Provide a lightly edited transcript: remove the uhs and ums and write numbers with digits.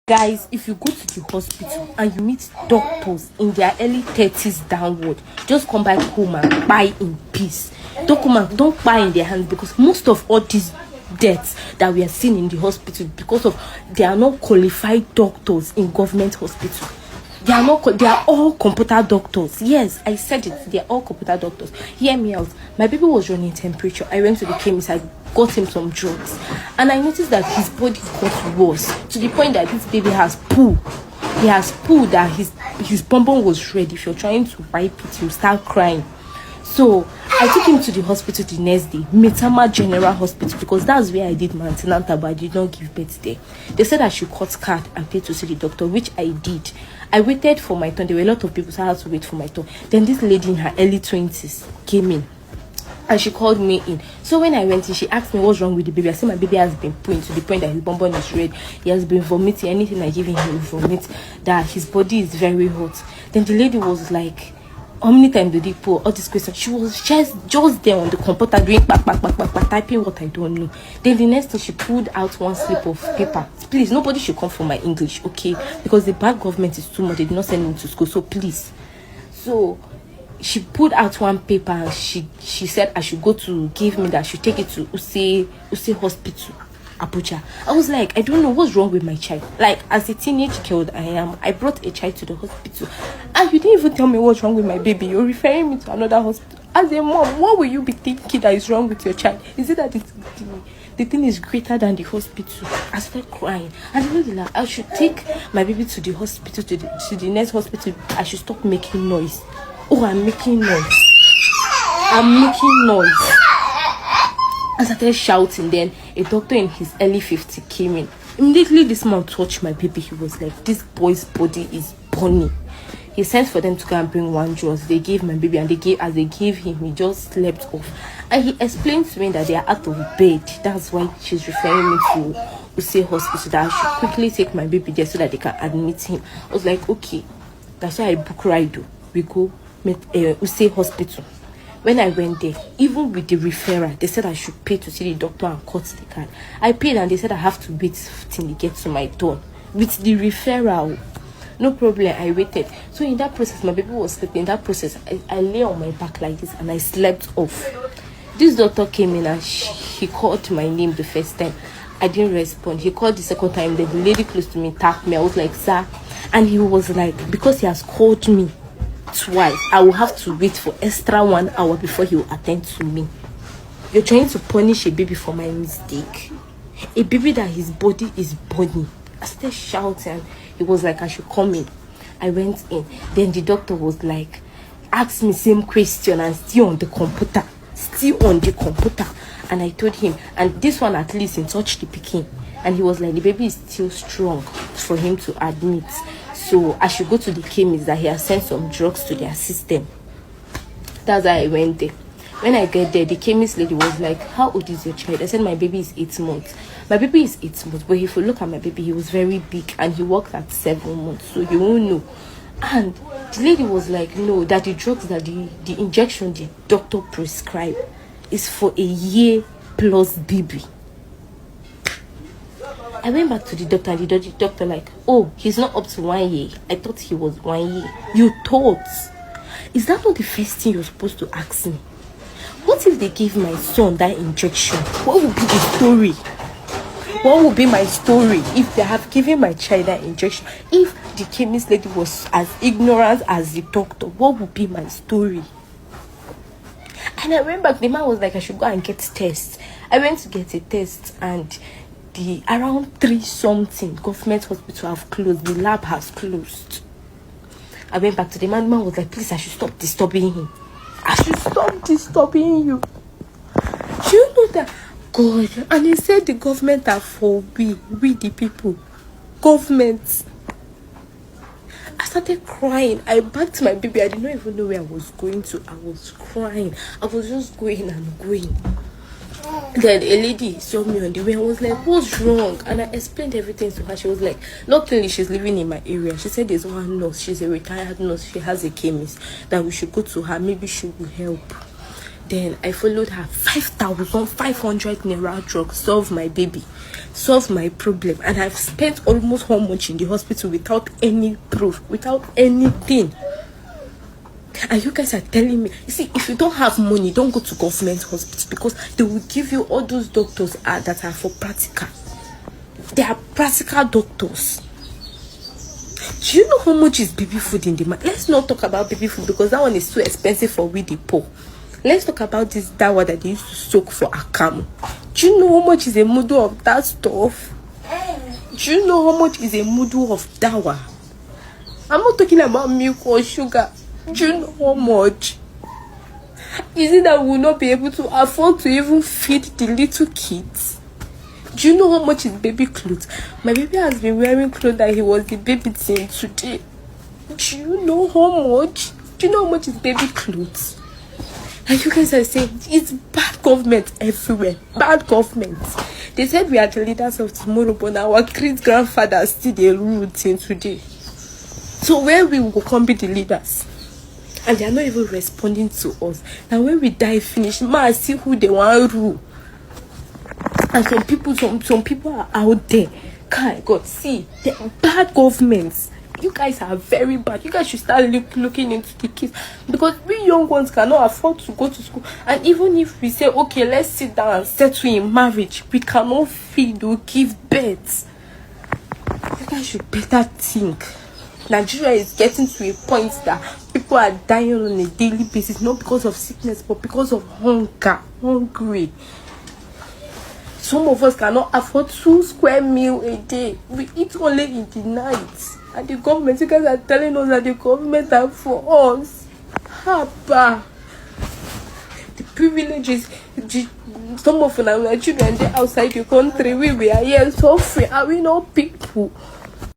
Guys, if you go to the hospital and you meet doctors in their early 30s downward, just come back home and buy in peace. Don't buy in their hands, because most of all these deaths that we are seeing in the hospital, because of they are not qualified doctors in government hospital. They are all computer doctors. Yes, I said it. They are all computer doctors. Hear me out. My baby was running temperature. I went to the chemist. I got him some drugs. And I noticed that his body got worse, to the point that this baby has poo. He has poo that his bonbon was red. If you're trying to wipe it, you start crying. So I took him to the hospital the next day, Metama General Hospital, because that's where I did my antenatal, but I did not give birth there. They said I should cut card and pay to see the doctor, which I did. I waited for my turn. There were a lot of people, so I had to wait for my turn. Then this lady in her early 20s came in, and she called me in. So when I went in, she asked me what's wrong with the baby. I said my baby has been pooing to the point that his bonbon is red. He has been vomiting. Anything I give him, he will vomit. That his body is very hot. Then the lady was like, how many times did he pull? All these questions. She was just there on the computer doing back, typing what I don't know. Then the next thing, she pulled out one slip of paper. Please, nobody should come for my English, okay? Because the bad government is too much. They did not send me to school, so please. So she pulled out one paper and she said I should go to give me that. I should take it to Use Hospital, Abuja. I was like, I don't know what's wrong with my child. Like, as a teenage girl I am, I brought a child to the hospital, and you didn't even tell me what's wrong with my baby. You're referring me to another hospital. As a mom, what will you be thinking that is wrong with your child? Is it that the thing is greater than the hospital? I started crying, and really, like, I should take my baby to the hospital, to the next hospital. I should stop making noise. Oh, I'm making noise. I started shouting. Then a doctor in his early 50s came in. Immediately this man touched my baby. He was like, this boy's body is burning. He sent for them to go and bring one drugs. They gave my baby, and as they gave him, he just slept off. And he explained to me that they are out of bed. That's why she's referring me to Use Hospital, that I should quickly take my baby there so that they can admit him. I was like, okay. That's why I book ride. We go Use Hospital. When I went there, even with the referral, they said I should pay to see the doctor and cut the card. I paid, and they said I have to wait till they get to my turn. With the referral, no problem, I waited. So in that process, my baby was sleeping. In that process, I lay on my back like this, and I slept off. This doctor came in, and he called my name the first time. I didn't respond. He called the second time. Then the lady close to me tapped me. I was like, sir. And he was like, because he has called me twice, I will have to wait for extra 1 hour before he will attend to me. You're trying to punish a baby for my mistake. A baby that his body is burning. I started shouting. He was like, I should come in. I went in. Then the doctor was like, asked me same question, and still on the computer. And I told him, and this one at least he touched the pikin. And he was like, the baby is still strong for him to admit. So I should go to the chemist, that he has sent some drugs to their system. That's why I went there. When I get there, the chemist lady was like, how old is your child? I said, my baby is 8 months. My baby is 8 months. But if you look at my baby, he was very big, and he walked at 7 months. So you won't know. And the lady was like, no, that the drugs, that the injection the doctor prescribed is for a year plus baby. I went back to the doctor, and the doctor like, oh, he's not up to 1 year. I thought he was 1 year. You thought? Is that not the first thing you're supposed to ask me? What if they give my son that injection? What would be the story? What would be my story if they have given my child that injection? If the chemist lady was as ignorant as the doctor, what would be my story? And I went back. The man was like, I should go and get tests. I went to get a test, and the around 3 something government hospital have closed. The lab has closed. I went back to the man. The man was like, please, I should stop disturbing him. I should stop disturbing you. Do you know that? God. And he said the government are for we the people. Government. I started crying. I backed my baby. I did not even know where I was going to. I was crying. I was just going and going. Then a lady saw me on the way and was like, what's wrong? And I explained everything to her. She was like, luckily she's living in my area. She said there's one nurse. She's a retired nurse. She has a chemist that we should go to her. Maybe she will help. Then I followed her. 5,500 naira drug solve my baby, solve my problem. And I've spent almost how much in the hospital without any proof, without anything. And you guys are telling me, you see, if you don't have money, don't go to government hospitals, because they will give you all those doctors that are for practical. They are practical doctors. Do you know how much is baby food in the market? Let's not talk about baby food, because that one is too expensive for we the poor. Let's talk about this dawa that they used to soak for akamu. Do you know how much is a mudu of that stuff? Do you know how much is a mudu of dawa? I'm not talking about milk or sugar. Do you know how much? Is it that we will not be able to afford to even feed the little kids? Do you know how much is baby clothes? My baby has been wearing clothes that he was the baby till today. Do you know how much? Do you know how much is baby clothes? And you guys are saying it's bad government everywhere. Bad government. They said we are the leaders of tomorrow, but our great grandfathers still they rule till today. So where we will come be the leaders? And they are not even responding to us. And when we die finish, man, see who they want to rule. And some people are out there. God, see, they're bad governments. You guys are very bad. You guys should start looking into the kids, because we young ones cannot afford to go to school. And even if we say, okay, let's sit down and settle in marriage, we cannot feed or give birth. You guys should better think. Nigeria is getting to a point that people are dying on a daily basis, not because of sickness, but because of hungry. Some of us cannot afford 2 square meals a day. We eat only in the night. And the government, you guys are telling us that the government are for us. Haba. The privileges, some of our children, they're outside the country. We are here suffering. Are we not people?